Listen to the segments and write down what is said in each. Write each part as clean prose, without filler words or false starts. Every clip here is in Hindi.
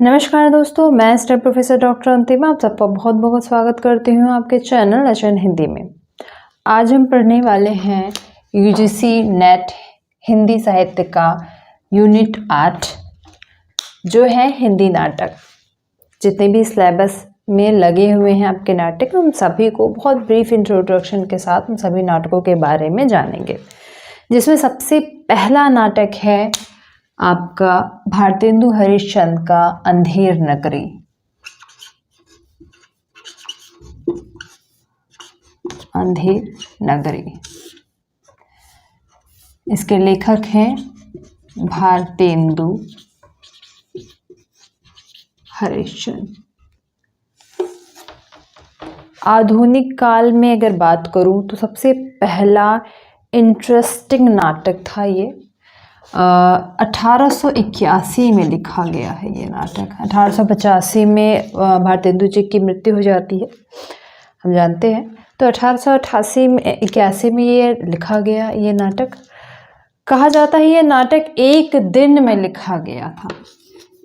नमस्कार दोस्तों, मैं स्टार प्रोफेसर डॉक्टर अंतिमा आप सबका बहुत बहुत स्वागत करती हूँ आपके चैनल एचएन हिंदी में। आज हम पढ़ने वाले हैं यूजीसी नेट हिंदी साहित्य का यूनिट 8 जो है हिंदी नाटक। जितने भी सिलेबस में लगे हुए हैं आपके नाटक, हम सभी को बहुत ब्रीफ इंट्रोडक्शन के साथ हम सभी नाटकों के बारे में जानेंगे। जिसमें सबसे पहला नाटक है आपका भारतेंदु हरिश्चंद्र का अंधेर नगरी। अंधेर नगरी, इसके लेखक हैं भारतेंदु हरिश्चंद्र। आधुनिक काल में अगर बात करूं तो सबसे पहला इंटरेस्टिंग नाटक था ये। 1881 में लिखा गया है ये नाटक। 1885 में भारतेंदु जी की मृत्यु हो जाती है, हम जानते हैं। तो 1881 में ये लिखा गया ये नाटक। कहा जाता है ये नाटक एक दिन में लिखा गया था।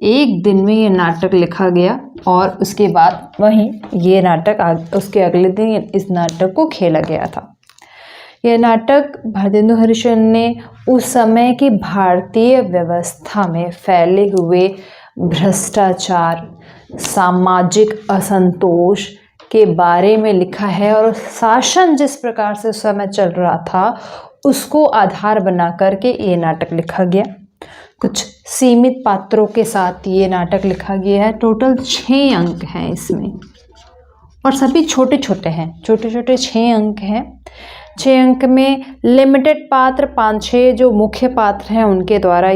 एक दिन में ये नाटक लिखा गया और उसके बाद वहीं ये नाटक उसके अगले दिन इस नाटक को खेला गया था। यह नाटक भारतेंदु हरिश्चंद्र ने उस समय की भारतीय व्यवस्था में फैले हुए भ्रष्टाचार, सामाजिक असंतोष के बारे में लिखा है और शासन जिस प्रकार से उस समय चल रहा था उसको आधार बना करके ये नाटक लिखा गया। कुछ सीमित पात्रों के साथ ये नाटक लिखा गया है। टोटल 6 अंक हैं इसमें और सभी छोटे छोटे हैं, छोटे छोटे 6 अंक हैं। 6 अंक में लिमिटेड पात्र 5-6 जो मुख्य पात्र हैं उनके द्वारा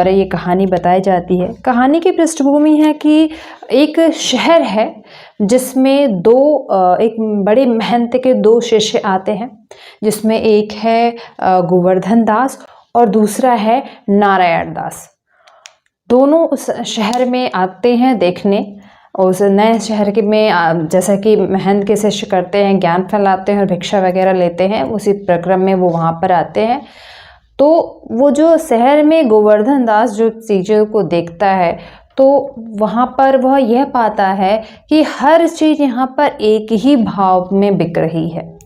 ये कहानी बताई जाती है। कहानी की पृष्ठभूमि है कि एक शहर है जिसमें एक बड़े महंत के 2 शिष्य आते हैं, जिसमें एक है गोवर्धन दास और दूसरा है नारायण दास। दोनों उस शहर में आते हैं देखने। उस नए शहर के में जैसा कि महंत के शिष्य करते हैं, ज्ञान फैलाते हैं और भिक्षा वगैरह लेते हैं, उसी प्रक्रम में वो वहाँ पर आते हैं। तो वो जो शहर में गोवर्धन दास जो चीज़ों को देखता है तो वहाँ पर वह यह पाता है कि हर चीज़ यहाँ पर एक ही भाव में बिक रही है।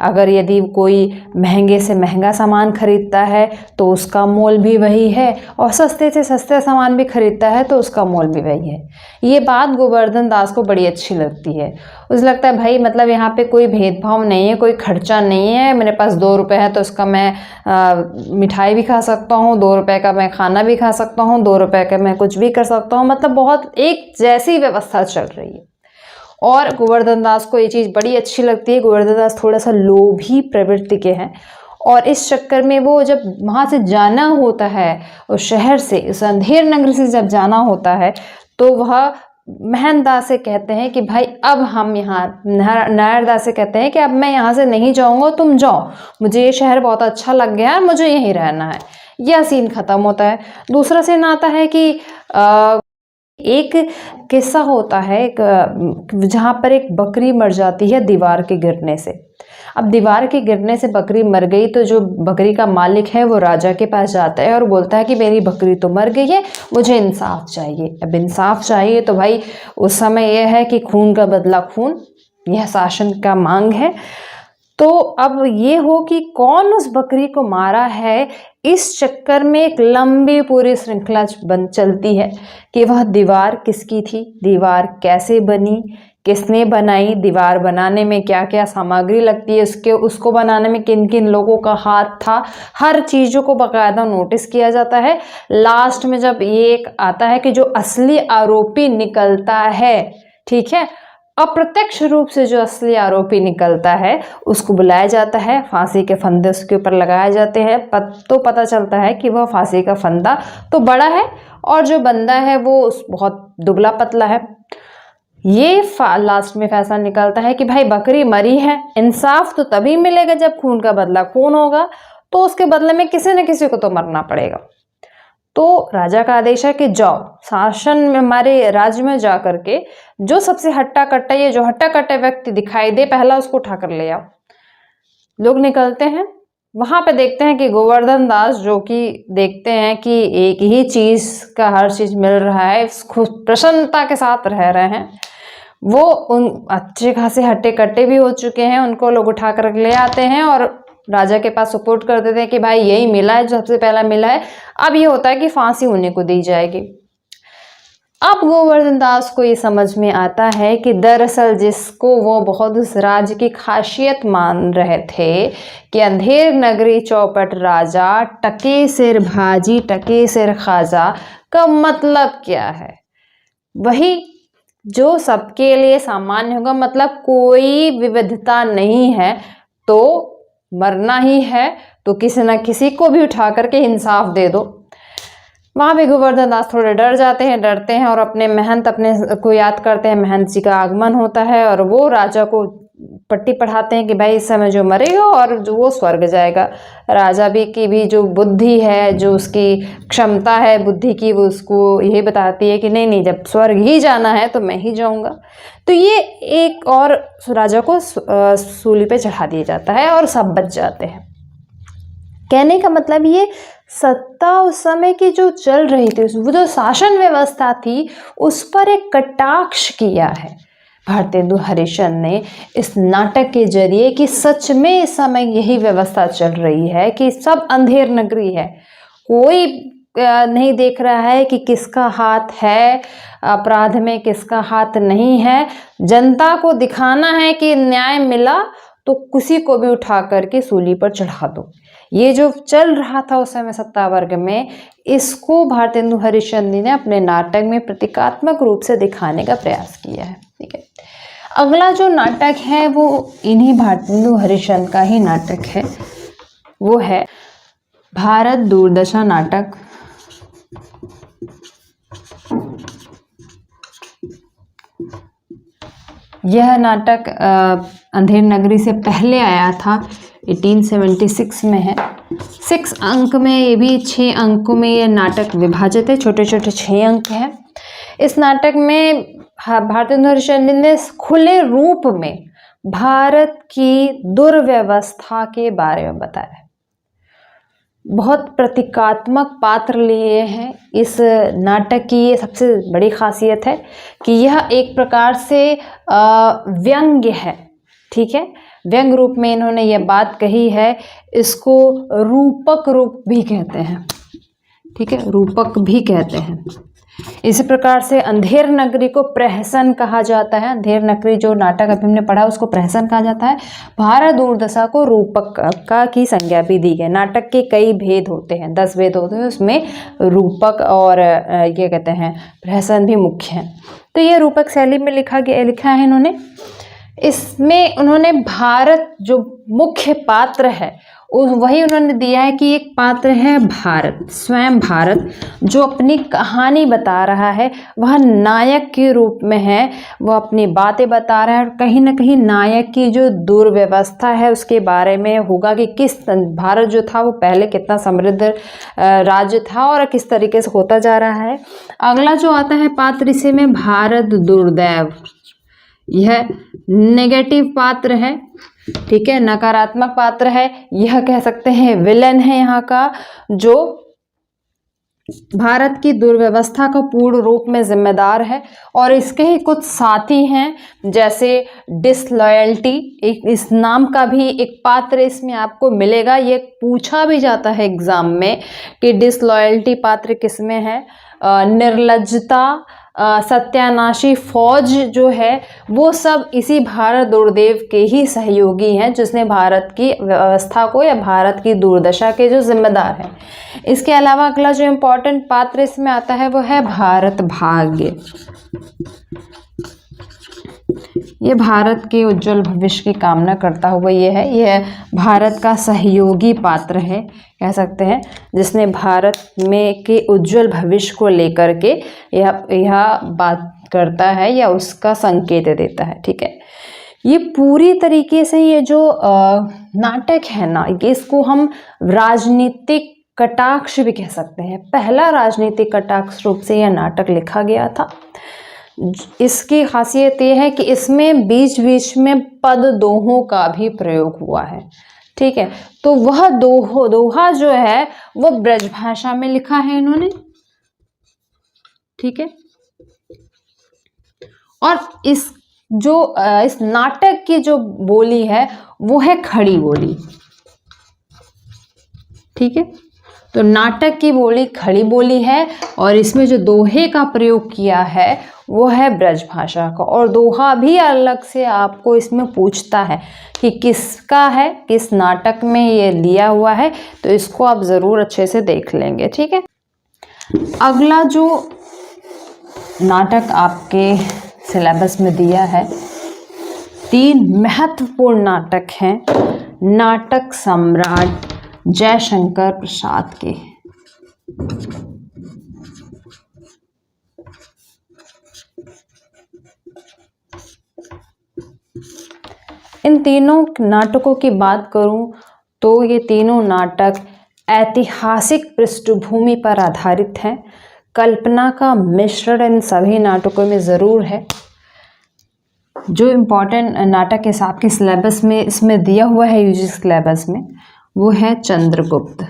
अगर यदि कोई महंगे से महंगा सामान खरीदता है तो उसका मोल भी वही है और सस्ते से सस्ता सामान भी खरीदता है तो उसका मोल भी वही है। ये बात गोवर्धन दास को बड़ी अच्छी लगती है। उसे लगता है भाई मतलब यहाँ पे कोई भेदभाव नहीं है, कोई खर्चा नहीं है। मेरे पास 2 रुपये है तो उसका मैं मिठाई भी खा सकता हूँ, 2 रुपये का मैं खाना भी खा सकता हूँ, 2 रुपये का मैं कुछ भी कर सकता हूँ। मतलब बहुत एक जैसी व्यवस्था चल रही है और गोवर्धन दास को ये चीज़ बड़ी अच्छी लगती है। गोवर्धन दास थोड़ा सा लोभी प्रवृत्ति के हैं और इस चक्कर में वो जब वहाँ से जाना होता है, उस शहर से, उस अंधेर नगरी से जब जाना होता है तो वह महंत दास से कहते हैं कि भाई अब हम यहाँ, नारायण दास से कहते हैं कि अब मैं यहाँ से नहीं जाऊँगा, तुम जाओ, मुझे ये शहर बहुत अच्छा लग गया है, मुझे यहीं रहना है। यह सीन खत्म होता है। दूसरा सीन आता है कि एक किस्सा होता है जहाँ पर एक बकरी मर जाती है दीवार के गिरने से। अब दीवार के गिरने से बकरी मर गई तो जो बकरी का मालिक है वो राजा के पास जाता है और बोलता है कि मेरी बकरी तो मर गई है, मुझे इंसाफ चाहिए। अब इंसाफ चाहिए तो भाई उस समय यह है कि खून का बदला खून, यह शासन का मांग है। तो अब ये हो कि कौन उस बकरी को मारा है, इस चक्कर में एक लंबी पूरी श्रृंखला चलती है कि वह दीवार किसकी थी, दीवार कैसे बनी, किसने बनाई, दीवार बनाने में क्या क्या सामग्री लगती है, उसको बनाने में किन किन लोगों का हाथ था, हर चीज़ों को बाकायदा नोटिस किया जाता है। लास्ट में जब ये एक आता है कि जो असली आरोपी निकलता है, ठीक है, अप्रत्यक्ष रूप से जो असली आरोपी निकलता है उसको बुलाया जाता है, फांसी के फंदे उसके ऊपर लगाए जाते हैं। तो पता चलता है कि वह फांसी का फंदा तो बड़ा है और जो बंदा है वो बहुत दुबला पतला है। ये लास्ट में फैसला निकलता है कि भाई बकरी मरी है, इंसाफ तो तभी मिलेगा जब खून का बदला खून होगा, तो उसके बदले में किसी न किसी को तो मरना पड़ेगा। तो राजा का आदेश है कि जाओ शासन में, हमारे राज्य में जा करके जो सबसे हट्टा कट्टा, ये जो हट्टा कट्टा व्यक्ति दिखाई दे पहला उसको उठा कर ले आओ। लोग निकलते हैं, वहाँ पे देखते हैं कि गोवर्धन दास जो कि देखते हैं कि एक ही चीज़ का हर चीज़ मिल रहा है, खुद प्रसन्नता के साथ रह रहे हैं। वो उन अच्छे खासे हट्टे कट्टे भी हो चुके हैं, उनको लोग उठा कर ले आते हैं और राजा के पास सपोर्ट कर देते हैं कि भाई यही मिला है जो सबसे पहला मिला है। अब ये होता है कि फांसी उन्हीं को दी जाएगी। अब गोवर्धन दास को ये समझ में आता है कि दरअसल जिसको वो बहुत उस राज्य की खासियत मान रहे थे कि अंधेर नगरी चौपट राजा, टके सिर भाजी टके सिर खाजा का मतलब क्या है, वही जो सबके लिए सामान्य होगा। मतलब कोई विविधता नहीं है तो मरना ही है, तो किसी न किसी को भी उठा करके इंसाफ दे दो। वहाँ पे गोवर्धन दास थोड़े डरते हैं और अपने महंत को याद करते हैं। महंत जी का आगमन होता है और वो राजा को पट्टी पढ़ाते हैं कि भाई इस समय जो मरेगा और जो वो स्वर्ग जाएगा। राजा भी की भी जो बुद्धि है, जो उसकी क्षमता है बुद्धि की, वो उसको यही बताती है कि नहीं, जब स्वर्ग ही जाना है तो मैं ही जाऊंगा। तो ये एक और राजा को सूली पे चढ़ा दिया जाता है और सब बच जाते हैं। कहने का मतलब ये सत्ता उस समय की जो चल रही थी, वो जो शासन व्यवस्था थी, उस पर एक कटाक्ष किया है भारतेंदु हरिश्चंद्र ने इस नाटक के जरिए कि सच में इस समय यही व्यवस्था चल रही है कि सब अंधेर नगरी है, कोई नहीं देख रहा है कि किसका हाथ है अपराध में, किसका हाथ नहीं है। जनता को दिखाना है कि न्याय मिला तो किसी को भी उठा करके सूली पर चढ़ा दो। ये जो चल रहा था उस समय सत्ता वर्ग में, इसको भारतेंदु हरिश्चंद्र ने अपने नाटक में प्रतीकात्मक रूप से दिखाने का प्रयास किया है। ठीक है, अगला जो नाटक है वो इन्हीं भारतेंदु हरिश्चंद्र का ही नाटक है, वो है भारत दुर्दशा नाटक। यह नाटक अंधेर नगरी से पहले आया था, 1876 में है। 6 अंक में, ये भी 6 अंकों में ये नाटक विभाजित है, छोटे छोटे 6 अंक हैं। इस नाटक में भारतेंदु हरिश्चंद्र ने खुले रूप में भारत की दुर्व्यवस्था के बारे में बताया। बहुत प्रतीकात्मक पात्र लिए हैं इस नाटक की। ये सबसे बड़ी खासियत है कि यह एक प्रकार से व्यंग्य है। ठीक है, व्यंग रूप में इन्होंने ये बात कही है। इसको रूपक रूप भी कहते हैं। ठीक है, रूपक भी कहते हैं। इसी प्रकार से अंधेर नगरी को प्रहसन कहा जाता है। अंधेर नगरी जो नाटक अभी हमने पढ़ा उसको प्रहसन कहा जाता है। भारत दुर्दशा को रूपक का की संज्ञा भी दी गई। नाटक के कई भेद होते हैं, 10 भेद होते हैं, उसमें रूपक और ये कहते हैं प्रहसन भी मुख्य हैं। तो ये रूपक शैली में लिखा है इन्होंने। इसमें उन्होंने भारत जो मुख्य पात्र है वही उन्होंने दिया है कि एक पात्र है भारत, स्वयं भारत, जो अपनी कहानी बता रहा है। वह नायक के रूप में है, वो अपनी बातें बता रहा है और कहीं ना कहीं नायक की जो दुर्व्यवस्था है उसके बारे में होगा कि किस भारत जो था वो पहले कितना समृद्ध राज्य था और किस तरीके से होता जा रहा है। अगला जो आता है पात्र इसी में भारत दुर्दैव, यह नेगेटिव पात्र है। ठीक है, नकारात्मक पात्र है, यह कह सकते हैं विलन है यहाँ का, जो भारत की दुर्व्यवस्था का पूर्ण रूप में जिम्मेदार है। और इसके ही कुछ साथी हैं जैसे डिसलॉयल्टी, एक इस नाम का भी एक पात्र इसमें आपको मिलेगा। ये पूछा भी जाता है एग्जाम में कि डिसलॉयल्टी पात्र किसमें है। निर्लज्जता, सत्यानाशी फौज जो है वो सब इसी भारत दुर्दैव के ही सहयोगी हैं, जिसने भारत की व्यवस्था को या भारत की दुर्दशा के जो जिम्मेदार हैं। इसके अलावा अगला जो इम्पोर्टेंट पात्र इसमें आता है वो है भारत भाग्य। ये भारत के उज्जवल भविष्य की कामना करता हुआ यह भारत का सहयोगी पात्र है, कह सकते हैं, जिसने भारत में के उज्जवल भविष्य को लेकर के यह बात करता है या उसका संकेत देता है। ठीक है, ये पूरी तरीके से ये जो नाटक है ना, इसको हम राजनीतिक कटाक्ष भी कह सकते हैं। पहला राजनीतिक कटाक्ष रूप से यह नाटक लिखा गया था। इसकी खासियत ये है कि इसमें बीच बीच में पद दोहों का भी प्रयोग हुआ है। ठीक है, तो वह दोहा जो है वो ब्रजभाषा में लिखा है इन्होंने, ठीक है। और इस नाटक की जो बोली है वो है खड़ी बोली, ठीक है। तो नाटक की बोली खड़ी बोली है और इसमें जो दोहे का प्रयोग किया है वो है ब्रजभाषा का। और दोहा भी अलग से आपको इसमें पूछता है कि किसका है, किस नाटक में ये लिया हुआ है, तो इसको आप ज़रूर अच्छे से देख लेंगे, ठीक है। अगला जो नाटक आपके सिलेबस में दिया है, 3 महत्वपूर्ण नाटक हैं नाटक सम्राट जयशंकर प्रसाद के। इन तीनों नाटकों की बात करूं तो ये तीनों नाटक ऐतिहासिक पृष्ठभूमि पर आधारित हैं। कल्पना का मिश्रण इन सभी नाटकों में ज़रूर है। जो इम्पोर्टेंट नाटक इस आपके सिलेबस में इसमें दिया हुआ है यूजी सिलेबस में, वो है चंद्रगुप्त।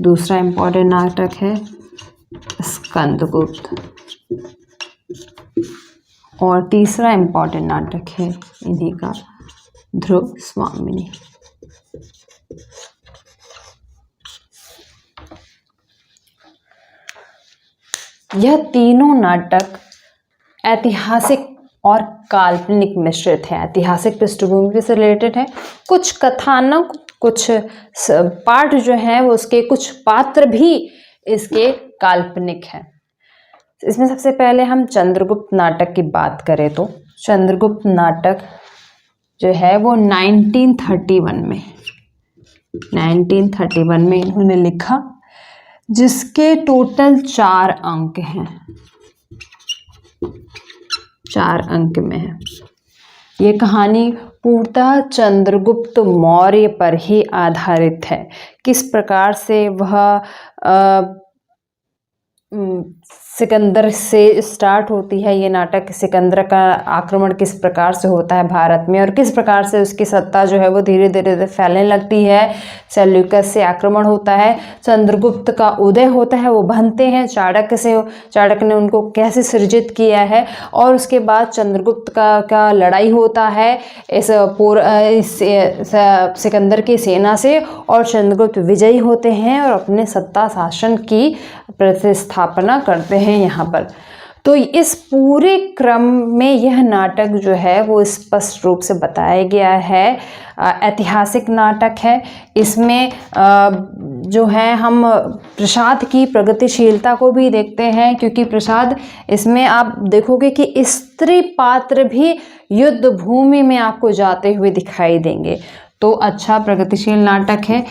दूसरा इम्पोर्टेंट नाटक है स्कंदगुप्त और तीसरा इम्पोर्टेंट नाटक है इन्हीं का ध्रुव स्वामिनी। यह तीनों नाटक ऐतिहासिक और काल्पनिक मिश्रित है, ऐतिहासिक पृष्ठभूमि से रिलेटेड है। कुछ कथानक, कुछ पाठ जो है वो उसके कुछ पात्र भी इसके काल्पनिक हैं। इसमें सबसे पहले हम चंद्रगुप्त नाटक की बात करें तो चंद्रगुप्त नाटक जो है वो 1931 में इन्होंने लिखा, जिसके टोटल 4 अंक हैं, 4 अंक में है। ये कहानी पूर्णतः चंद्रगुप्त मौर्य पर ही आधारित है। किस प्रकार से वह सिकंदर से स्टार्ट होती है ये नाटक, सिकंदर का आक्रमण किस प्रकार से होता है भारत में और किस प्रकार से उसकी सत्ता जो है वो धीरे धीरे फैलने लगती है। सेल्यूकस से आक्रमण होता है, चंद्रगुप्त का उदय होता है, वो बनते हैं चाणक्य ने उनको कैसे सृजित किया है, और उसके बाद चंद्रगुप्त का लड़ाई होता है इस सिकंदर की सेना से, और चंद्रगुप्त विजयी होते हैं और अपने सत्ता शासन की प्रतिस्थापना करते हैं यहाँ पर। तो इस पूरे क्रम में यह नाटक जो है वो स्पष्ट रूप से बताया गया है। ऐतिहासिक नाटक है। इसमें जो है हम प्रसाद की प्रगतिशीलता को भी देखते हैं, क्योंकि प्रसाद इसमें आप देखोगे कि स्त्री पात्र भी युद्ध भूमि में आपको जाते हुए दिखाई देंगे। तो अच्छा प्रगतिशील नाटक है।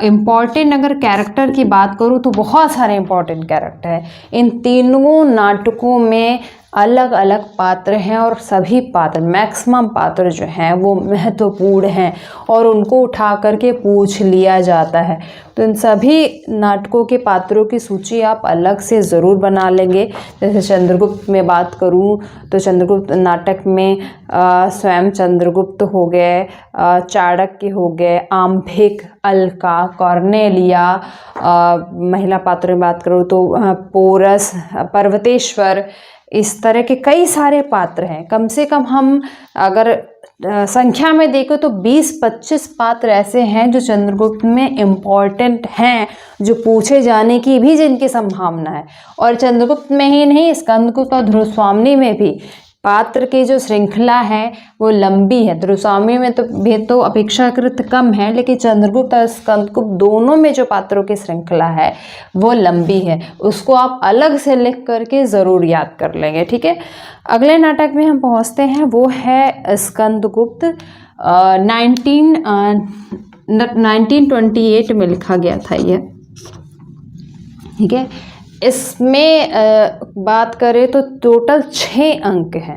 इम्पॉर्टेंट अगर कैरेक्टर की बात करूँ तो बहुत सारे इम्पॉर्टेंट कैरेक्टर हैं। इन तीनों नाटकों में अलग अलग पात्र हैं और सभी पात्र, मैक्सिमम पात्र जो हैं वो महत्वपूर्ण हैं और उनको उठा करके पूछ लिया जाता है। तो इन सभी नाटकों के पात्रों की सूची आप अलग से ज़रूर बना लेंगे। जैसे चंद्रगुप्त में बात करूं तो चंद्रगुप्त नाटक में स्वयं चंद्रगुप्त हो गए, चाणक्य हो गए, आम्भिक, अलका, कॉर्नेलिया। महिला पात्रों में बात करूं तो पोरस, पर्वतेश्वर, इस तरह के कई सारे पात्र हैं। कम से कम हम अगर संख्या में देखें तो 20-25 पात्र ऐसे हैं जो चंद्रगुप्त में इम्पॉर्टेंट हैं, जो पूछे जाने की भी जिनकी संभावना है। और चंद्रगुप्त में ही नहीं, स्कंदगुप्त और ध्रुव स्वामिनी में भी पात्र की जो श्रृंखला है वो लंबी है। ध्रुव स्वामिनी में तो अपेक्षाकृत कम है, लेकिन चंद्रगुप्त और स्कंदगुप्त दोनों में जो पात्रों की श्रृंखला है वो लंबी है। उसको आप अलग से लिख करके ज़रूर याद कर लेंगे, ठीक है। अगले नाटक में हम पहुंचते हैं, वो है स्कंदगुप्त। 1928 में लिखा गया था ये, ठीक है। इसमें बात करें तो टोटल 6 अंक हैं।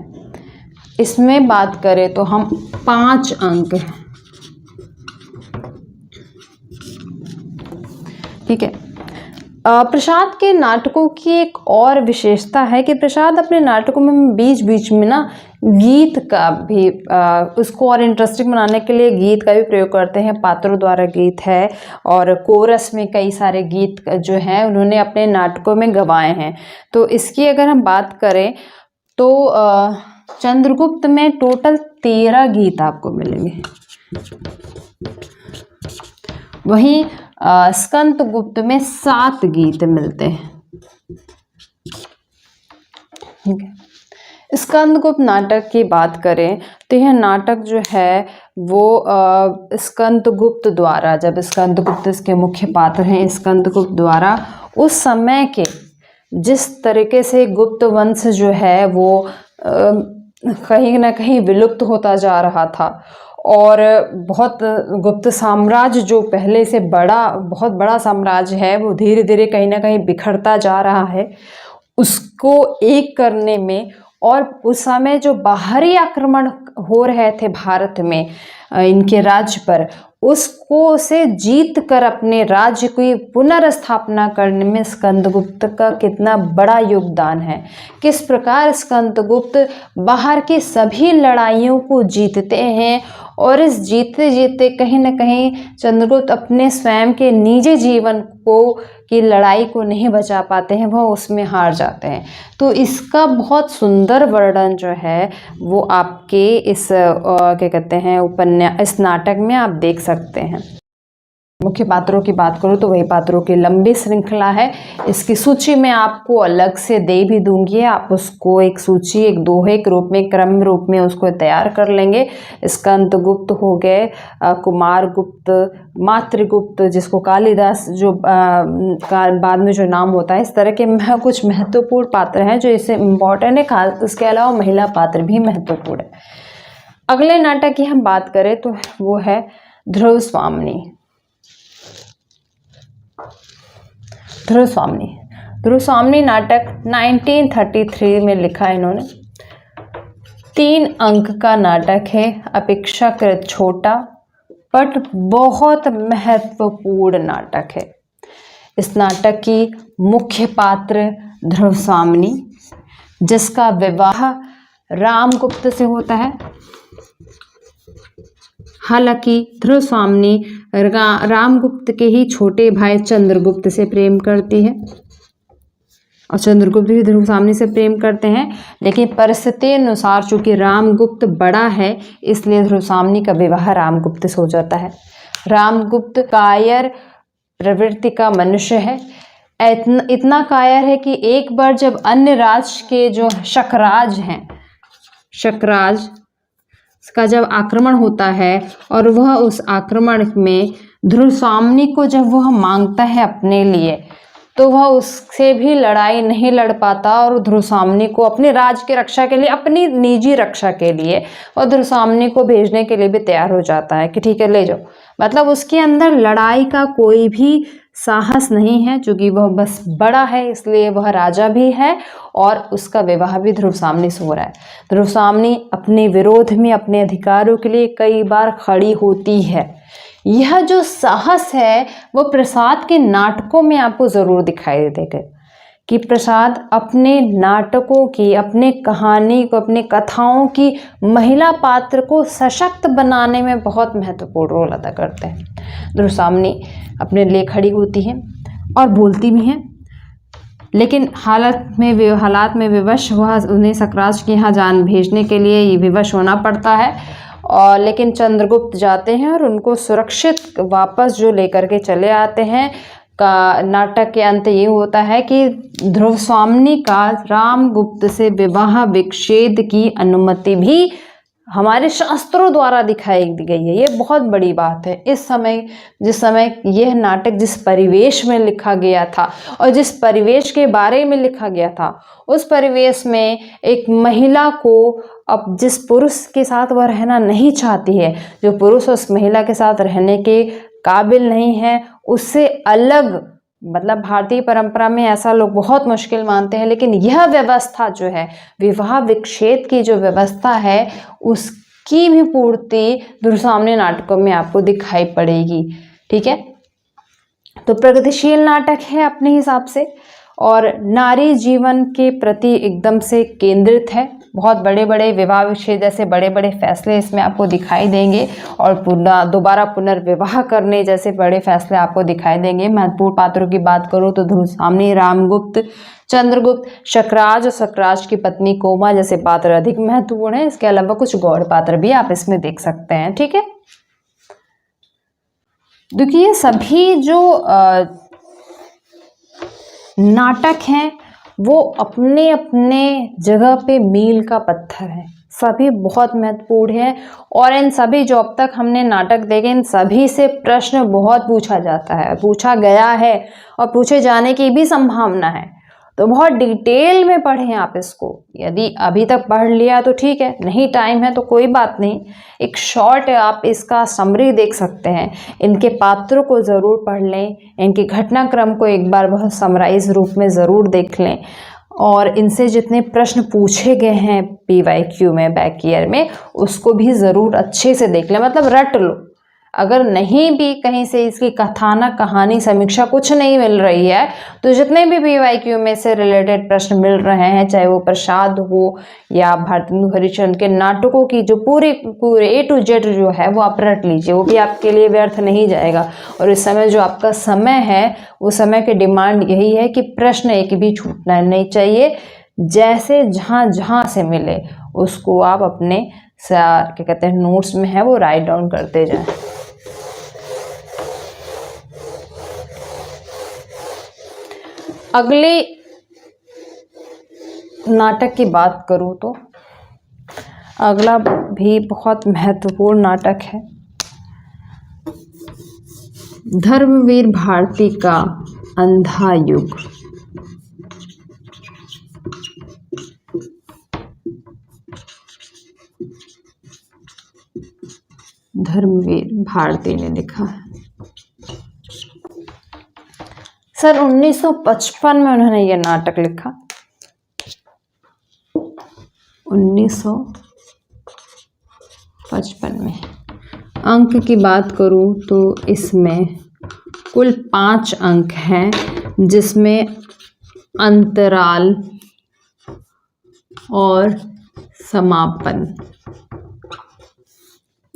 इसमें बात करें तो हम 5 अंक हैं, ठीक है। प्रसाद के नाटकों की एक और विशेषता है कि प्रसाद अपने नाटकों में बीच बीच में ना गीत का भी उसको और इंटरेस्टिंग बनाने के लिए गीत का भी प्रयोग करते हैं। पात्रों द्वारा गीत है और कोरस में कई सारे गीत जो हैं उन्होंने अपने नाटकों में गवाए हैं। तो इसकी अगर हम बात करें तो चंद्रगुप्त में टोटल 13 गीत आपको मिलेंगे। वहीं स्कंदगुप्त में 7 गीत मिलते हैं। ठीक है, स्कंदगुप्त नाटक की बात करें तो यह नाटक जो है वो स्कंदगुप्त द्वारा, जब स्कंदगुप्त इसके मुख्य पात्र हैं, स्कंदगुप्त द्वारा उस समय के जिस तरीके से गुप्त वंश जो है वो कहीं ना कहीं विलुप्त होता जा रहा था और बहुत गुप्त साम्राज्य जो पहले से बहुत बड़ा साम्राज्य है वो धीरे धीरे कहीं ना कहीं बिखरता जा रहा है, उसको एक करने में और उस समय जो बाहरी आक्रमण हो रहे थे भारत में इनके राज्य पर, उसको से जीत कर अपने राज्य की पुनर्स्थापना करने में स्कंदगुप्त का कितना बड़ा योगदान है। किस प्रकार स्कंदगुप्त बाहर की सभी लड़ाइयों को जीतते हैं और इस जीतते जीतते कहीं ना कहीं चंद्रगुप्त अपने स्वयं के निजी जीवन की लड़ाई को नहीं बचा पाते हैं, वह उसमें हार जाते हैं। तो इसका बहुत सुंदर वर्णन जो है वो आपके इस क्या कहते हैं इस नाटक में आप देख सकते हैं। मुख्य पात्रों की बात करूँ तो वही पात्रों की लंबी श्रृंखला है। इसकी सूची मैं आपको अलग से दे भी दूंगी, आप उसको एक सूची, एक दोहे के रूप में, क्रम रूप में उसको तैयार कर लेंगे। स्कंदगुप्त हो गए, कुमारगुप्त, मातृगुप्त, जिसको कालिदास जो बाद में जो नाम होता है, इस तरह के कुछ महत्वपूर्ण पात्र हैं जो इसे इम्पॉर्टेंट है। खास उसके अलावा महिला पात्र भी महत्वपूर्ण है। अगले नाटक की हम बात करें तो वो है ध्रुवस्वामिनी। ध्रुवस्वामिनी नाटक 1933 में लिखा है इन्होंने। 3 अंक का नाटक है, अपेक्षाकृत छोटा बट बहुत महत्वपूर्ण नाटक है। इस नाटक की मुख्य पात्र ध्रुवस्वामिनी, जिसका विवाह रामगुप्त से होता है। हालांकि ध्रुवस्वामिनी रामगुप्त के ही छोटे भाई चंद्रगुप्त से प्रेम करती है और चंद्रगुप्त भी ध्रुवस्वामिनी से प्रेम करते हैं, लेकिन परिस्थिति अनुसार चूंकि रामगुप्त बड़ा है इसलिए ध्रुवस्वामिनी का विवाह रामगुप्त से हो जाता है। रामगुप्त कायर प्रवृत्ति का मनुष्य है, इतना कायर है कि एक बार जब अन्य राज्य के जो शकराज हैं, शकराज का जब आक्रमण होता है और वह उस आक्रमण में ध्रुवस्वामिनी को जब वह मांगता है अपने लिए, तो वह उससे भी लड़ाई नहीं लड़ पाता और ध्रुवस्वामिनी को अपने राज्य की रक्षा के लिए, अपनी निजी रक्षा के लिए और ध्रुवस्वामिनी को भेजने के लिए भी तैयार हो जाता है कि ठीक है ले जाओ। मतलब उसके अंदर लड़ाई का कोई भी साहस नहीं है, क्योंकि वह बस बड़ा है इसलिए वह राजा भी है और उसका विवाह भी ध्रुवस्वामिनी से हो रहा है। ध्रुवस्वामिनी अपने विरोध में, अपने अधिकारों के लिए कई बार खड़ी होती है। यह जो साहस है वो प्रसाद के नाटकों में आपको ज़रूर दिखाई देगा कि प्रसाद अपने नाटकों की, अपने कहानी को, अपने कथाओं की महिला पात्र को सशक्त बनाने में बहुत महत्वपूर्ण रोल अदा करते हैं। ध्रुवस्वामिनी अपने लिए खड़ी होती हैं और बोलती भी हैं, लेकिन हालात में विवश हुआ उन्हें सकराज के यहाँ जान भेजने के लिए विवश होना पड़ता है। और लेकिन चंद्रगुप्त जाते हैं और उनको सुरक्षित वापस जो लेकर के चले आते हैं। का नाटक के अंत ये होता है कि ध्रुवस्वामिनी का रामगुप्त से विवाह विच्छेद की अनुमति भी हमारे शास्त्रों द्वारा दिखाई गई है। ये बहुत बड़ी बात है। इस समय, जिस समय यह नाटक जिस परिवेश में लिखा गया था और जिस परिवेश के बारे में लिखा गया था, उस परिवेश में एक महिला को अब जिस पुरुष के साथ वह रहना नहीं चाहती है, जो पुरुष उस महिला के साथ रहने के काबिल नहीं है, उससे अलग, मतलब भारतीय परंपरा में ऐसा लोग बहुत मुश्किल मानते हैं, लेकिन यह व्यवस्था जो है, विवाह विच्छेद की जो व्यवस्था है, उसकी भी पूर्ति ध्रुवस्वामिनी नाटकों में आपको दिखाई पड़ेगी। ठीक है, तो प्रगतिशील नाटक है अपने हिसाब से और नारी जीवन के प्रति एकदम से केंद्रित है। बहुत बड़े बड़े विवाह विषय जैसे बड़े बड़े फैसले इसमें आपको दिखाई देंगे और दोबारा पुनर्विवाह करने जैसे बड़े फैसले आपको दिखाई देंगे। महत्वपूर्ण पात्रों की बात करूँ तो ध्रुवसाम्नी, रामगुप्त, चंद्रगुप्त, शकराज और शकराज की पत्नी कोमा जैसे पात्र अधिक महत्वपूर्ण है। इसके अलावा कुछ गौड़ पात्र भी आप इसमें देख सकते हैं। ठीक है, देखिए सभी जो नाटक हैं वो अपने अपने जगह पे मील का पत्थर है, सभी बहुत महत्वपूर्ण है और इन सभी जो अब तक हमने नाटक देखे इन सभी से प्रश्न बहुत पूछा जाता है, पूछा गया है और पूछे जाने की भी संभावना है। तो बहुत डिटेल में पढ़ें आप इसको। यदि अभी तक पढ़ लिया तो ठीक है, नहीं टाइम है तो कोई बात नहीं, एक शॉर्ट आप इसका समरी देख सकते हैं। इनके पात्रों को ज़रूर पढ़ लें, इनके घटनाक्रम को एक बार बहुत समराइज रूप में ज़रूर देख लें और इनसे जितने प्रश्न पूछे गए हैं PYQ में, बैक ईयर में, उसको भी ज़रूर अच्छे से देख लें, मतलब रट लो। अगर नहीं भी कहीं से इसकी कथानक, कहानी, समीक्षा कुछ नहीं मिल रही है तो जितने भी PYQ में से रिलेटेड प्रश्न मिल रहे हैं, चाहे वो प्रसाद हो या भारतेंदु हरिश्चंद्र के नाटकों की जो पूरे A to Z जो है वो आप रट लीजिए, वो भी आपके लिए व्यर्थ नहीं जाएगा। और इस समय जो आपका समय है वो समय की डिमांड यही है कि प्रश्न एक भी छूटना नहीं चाहिए, जैसे जहाँ जहाँ से मिले उसको आप अपने क्या कहते हैं नोट्स में है वो राइट डाउन करते जाएं। अगले नाटक की बात करूं तो अगला भी बहुत महत्वपूर्ण नाटक है, धर्मवीर भारती का अंधा युग। धर्मवीर भारती ने लिखा है। सर 1955 में उन्होंने यह नाटक लिखा। 1955 में। अंक की बात करूं तो इसमें कुल 5 अंक हैं, जिसमें अंतराल और समापन,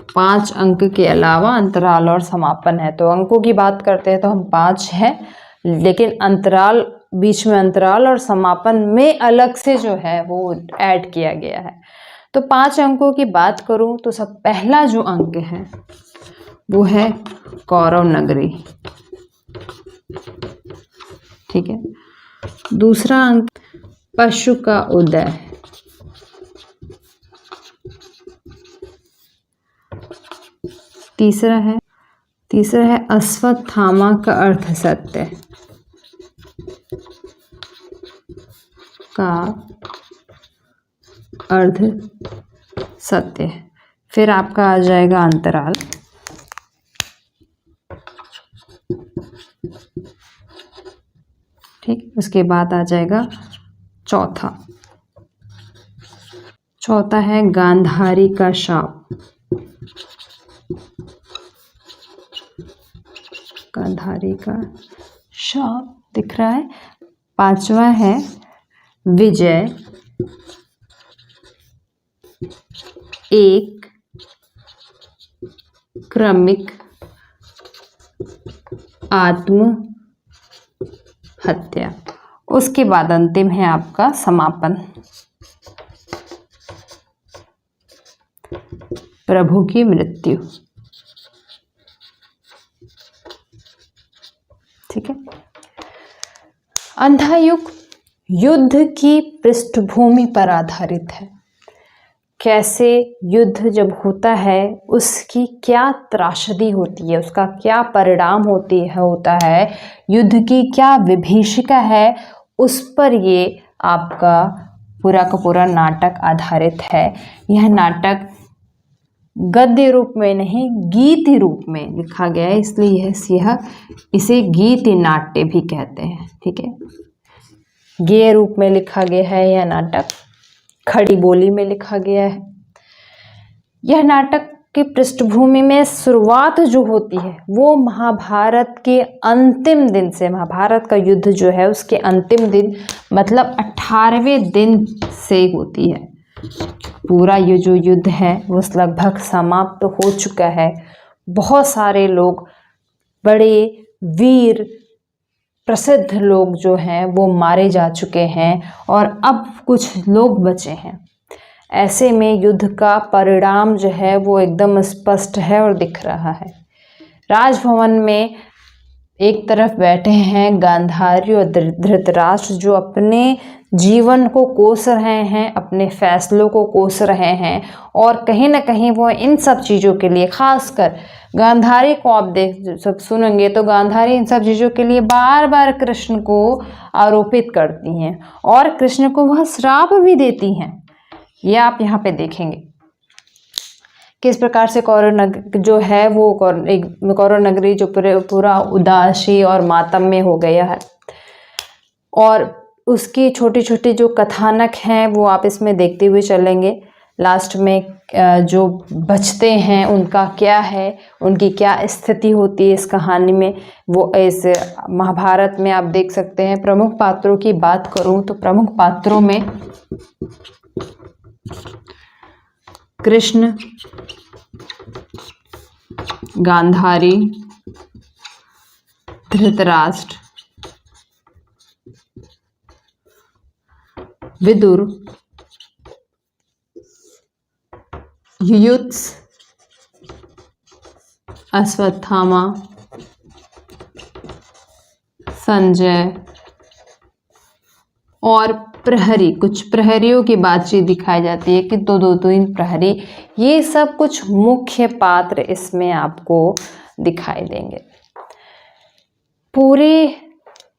5 अंक के अलावा अंतराल और समापन है। तो अंकों की बात करते हैं तो हम 5 हैं, लेकिन अंतराल, बीच में अंतराल और समापन में अलग से जो है वो ऐड किया गया है। तो 5 अंकों की बात करूं तो सब पहला जो अंक है वो है कौरव नगरी। ठीक है, दूसरा अंक पशु का उदय, तीसरा है अश्वत्थामा का अर्ध सत्य का अर्ध सत्य। फिर आपका आ जाएगा अंतराल, ठीक, उसके बाद आ जाएगा चौथा है गांधारी का शाप, गांधारी का शाप दिख रहा है। 5वां है विजय, एक क्रमिक आत्महत्या। उसके बाद अंतिम है आपका समापन, प्रभु की मृत्यु। ठीक है, अंधा युग युद्ध की पृष्ठभूमि पर आधारित है। कैसे युद्ध जब होता है उसकी क्या त्रासदी होती है, उसका क्या परिणाम होता है, युद्ध की क्या विभीषिका है, उस पर ये आपका पूरा का पूरा नाटक आधारित है। यह नाटक गद्य रूप में नहीं गीत रूप में लिखा गया है, इसलिए इसे गीत नाट्य भी कहते हैं। ठीक है, गेय रूप में लिखा गया है यह नाटक, खड़ी बोली में लिखा गया है। यह नाटक की पृष्ठभूमि में शुरुआत जो होती है वो महाभारत के अंतिम दिन से, महाभारत का युद्ध जो है उसके अंतिम दिन मतलब 18वें दिन से होती है। पूरा ये जो युद्ध है वो लगभग समाप्त हो चुका है। बहुत सारे लोग, बड़े वीर प्रसिद्ध लोग जो हैं वो मारे जा चुके हैं और अब कुछ लोग बचे हैं। ऐसे में युद्ध का परिणाम जो है वो एकदम स्पष्ट है और दिख रहा है। राजभवन में एक तरफ बैठे हैं गांधारी और धृतराष्ट्र, जो अपने जीवन को कोस रहे हैं, अपने फैसलों को कोस रहे हैं और कहीं ना कहीं वो इन सब चीज़ों के लिए, खासकर गांधारी को आप देख सब सुनेंगे तो गांधारी इन सब चीज़ों के लिए बार बार कृष्ण को आरोपित करती हैं और कृष्ण को वह श्राप भी देती हैं। ये आप यहाँ पे देखेंगे किस प्रकार से कौरव नगरी जो है वो कौरव नगरी जो पूरा उदासी और मातम में हो गया है। और उसकी छोटी छोटी जो कथानक हैं वो आप इसमें देखते हुए चलेंगे। लास्ट में जो बचते हैं उनका क्या है, उनकी क्या स्थिति होती है इस कहानी में, वो इस महाभारत में आप देख सकते हैं। प्रमुख पात्रों की बात करूं तो प्रमुख पात्रों में कृष्ण, गांधारी, धृतराष्ट्र, विदुर, युयुत्स, अश्वत्थामा, संजय और प्रहरी। कुछ प्रहरियों की बातचीत दिखाई जाती है कि दो तीन प्रहरी, ये सब कुछ मुख्य पात्र इसमें आपको दिखाई देंगे। पूरे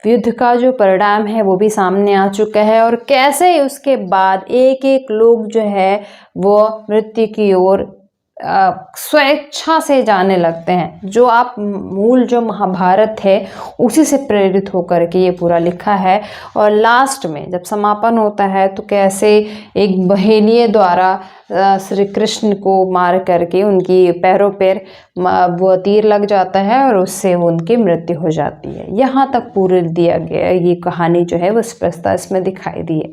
युद्ध का जो परिणाम है वो भी सामने आ चुका है और कैसे उसके बाद एक एक लोग जो है वो मृत्यु की ओर स्वेच्छा से जाने लगते हैं। जो आप मूल जो महाभारत है उसी से प्रेरित होकर के ये पूरा लिखा है। और लास्ट में जब समापन होता है तो कैसे एक बहेलिये द्वारा श्री कृष्ण को मार करके उनकी पैरों पैर वो तीर लग जाता है और उससे उनकी मृत्यु हो जाती है। यहाँ तक पूरे दिया गया, ये कहानी जो है वो स्पष्टता इसमें दिखाई दी है।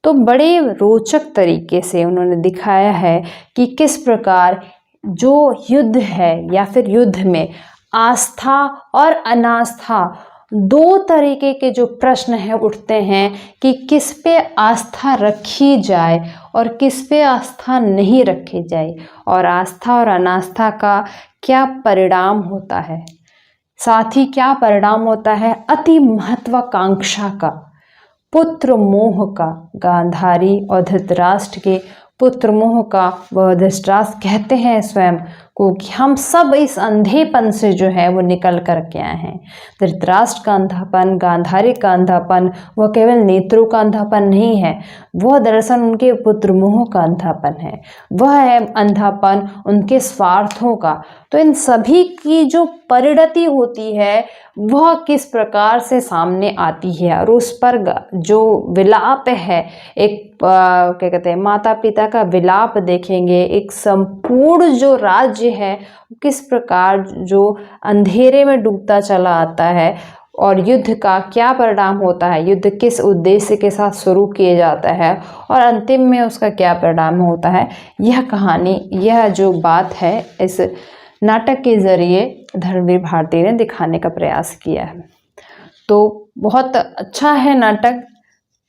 तो बड़े रोचक तरीके से उन्होंने दिखाया है कि किस प्रकार जो युद्ध है या फिर युद्ध में आस्था और अनास्था दो तरीके के जो प्रश्न हैं उठते हैं कि किस पे आस्था रखी जाए और किस पे आस्था नहीं रखी जाए, और आस्था और अनास्था का क्या परिणाम होता है, साथ ही क्या परिणाम होता है अति महत्वाकांक्षा का, पुत्र मोह का। गांधारी और धृतराष्ट्र के पुत्र मोह का वह धृतराष्ट्र कहते हैं स्वयं को कि हम सब इस अंधेपन से जो है वो निकल कर के आए हैं। धृतराष्ट्र का अंधापन, गांधारी का अंधापन वह केवल नेत्रों का अंधापन नहीं है, वह दरअसल उनके पुत्र मोह का अंधापन है। वह है अंधापन उनके स्वार्थों का। तो इन सभी की जो परिणति होती है वह किस प्रकार से सामने आती है और उस पर जो विलाप है, एक क्या कहते हैं माता पिता का विलाप देखेंगे। एक संपूर्ण जो राज्य है किस प्रकार जो अंधेरे में डूबता चला आता है और युद्ध का क्या परिणाम होता है, युद्ध किस उद्देश्य के साथ शुरू किया जाता है और अंतिम में उसका क्या परिणाम होता है। यह कहानी, यह जो बात है इस नाटक के ज़रिए धर्मवीर भारती ने दिखाने का प्रयास किया है। तो बहुत अच्छा है नाटक,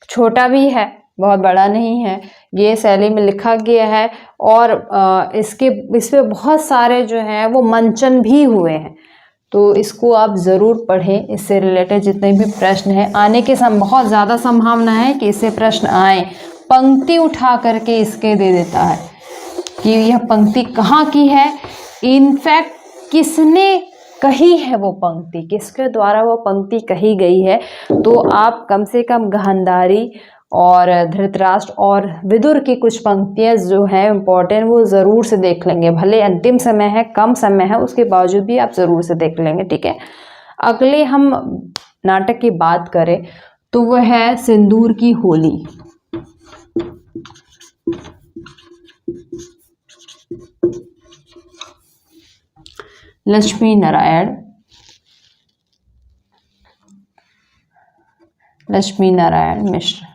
छोटा भी है, बहुत बड़ा नहीं है, ये शैली में लिखा गया है और इसमें बहुत सारे जो हैं वो मंचन भी हुए हैं। तो इसको आप ज़रूर पढ़ें। इससे रिलेटेड जितने भी प्रश्न हैं आने के बहुत ज़्यादा संभावना है कि इससे प्रश्न आए। पंक्ति उठा करके इसके दे देता है कि यह पंक्ति कहाँ की है, इनफैक्ट किसने कही है वो पंक्ति, किसके द्वारा वो पंक्ति कही गई है। तो आप कम से कम गांधारी और धृतराष्ट्र और विदुर की कुछ पंक्तियाँ जो हैं इम्पोर्टेंट वो ज़रूर से देख लेंगे। भले अंतिम समय है, कम समय है, उसके बावजूद भी आप ज़रूर से देख लेंगे, ठीक है। अगले हम नाटक की बात करें तो वह है सिंदूर की होली। लक्ष्मी नारायण मिश्र।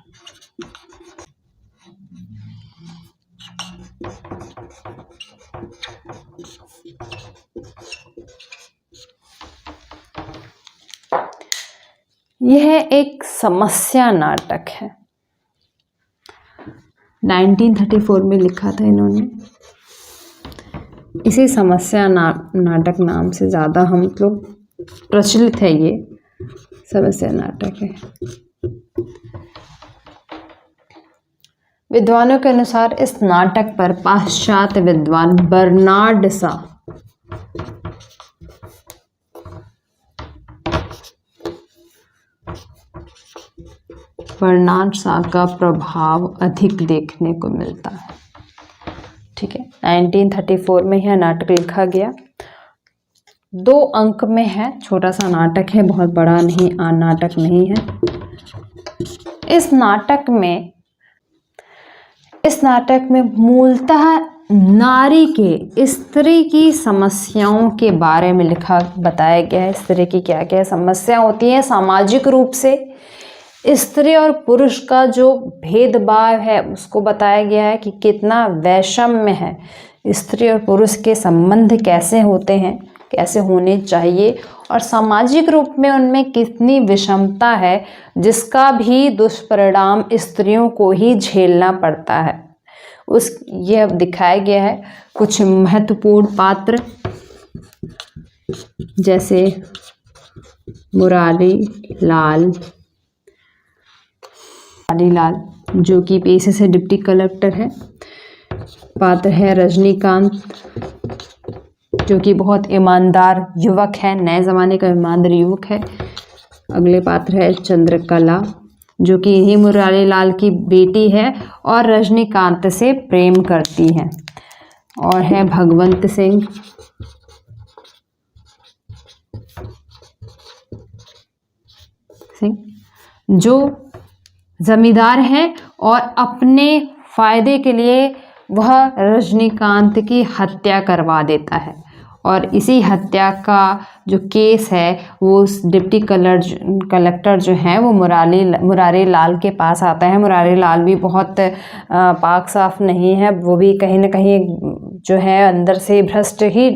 यह एक समस्या नाटक है। 1934 में लिखा था इन्होंने। इसी समस्या नाटक नाम से ज़्यादा हम लोग प्रचलित है, ये समस्या नाटक है। विद्वानों के अनुसार इस नाटक पर पाश्चात्य विद्वान बर्नार्ड शा का प्रभाव अधिक देखने को मिलता है। ठीक है, 1934 में यह नाटक लिखा गया। 2 अंक में है, छोटा सा नाटक है, बहुत बड़ा नहीं नाटक नहीं है। इस नाटक में मूलतः नारी के, स्त्री की समस्याओं के बारे में बताया गया है। स्त्री की क्या क्या समस्या होती है सामाजिक रूप से, स्त्री और पुरुष का जो भेदभाव है उसको बताया गया है कि कितना वैषम्य है, स्त्री और पुरुष के संबंध कैसे होते हैं, कैसे होने चाहिए, और सामाजिक रूप में उनमें कितनी विषमता है जिसका भी दुष्परिणाम स्त्रियों को ही झेलना पड़ता है। यह दिखाया गया है। कुछ महत्वपूर्ण पात्र जैसे मुरारी लाल जो कि पेशे से डिप्टी कलेक्टर है। पात्र है रजनीकांत जो कि बहुत ईमानदार युवक है, नए ज़माने का ईमानदार युवक है। अगले पात्र है चंद्रकला जो कि इन्हीं मुरारी लाल की बेटी है और रजनीकांत से प्रेम करती है। और है भगवंत सिंह जो जमींदार हैं और अपने फायदे के लिए वह रजनीकांत की हत्या करवा देता है। और इसी हत्या का जो केस है वो उस डिप्टी कलेक्टर जो है वो मुरारी लाल के पास आता है। मुरारी लाल भी बहुत पाक साफ नहीं है, वो भी कहीं ना कहीं जो है अंदर से भ्रष्ट ही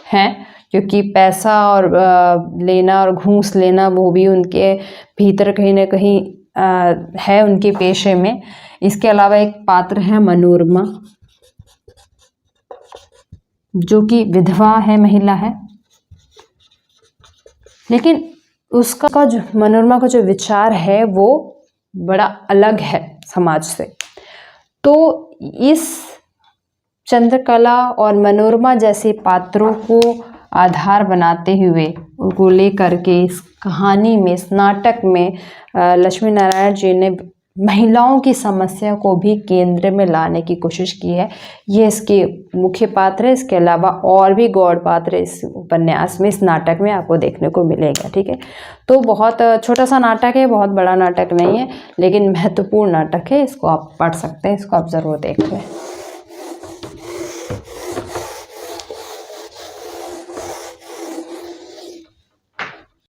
हैं, क्योंकि पैसा और लेना और घूस लेना वो भी उनके भीतर कहीं ना कहीं है उनके पेशे में। इसके अलावा एक पात्र है मनोरमा जो कि विधवा है, महिला है, लेकिन उसका जो मनोरमा का जो विचार है वो बड़ा अलग है समाज से। तो इस चंद्रकला और मनोरमा जैसे पात्रों को आधार बनाते हुए उनको लेकर के इस कहानी में, इस नाटक में लक्ष्मी नारायण जी ने महिलाओं की समस्या को भी केंद्र में लाने की कोशिश की है। ये इसके मुख्य पात्र है। इसके अलावा और भी गौड़ पात्र इस उपन्यास में, इस नाटक में आपको देखने को मिलेगा। ठीक है, तो बहुत छोटा सा नाटक है, बहुत बड़ा नाटक नहीं है, लेकिन महत्वपूर्ण नाटक है। इसको आप पढ़ सकते हैं, इसको आप ज़रूर देख लें।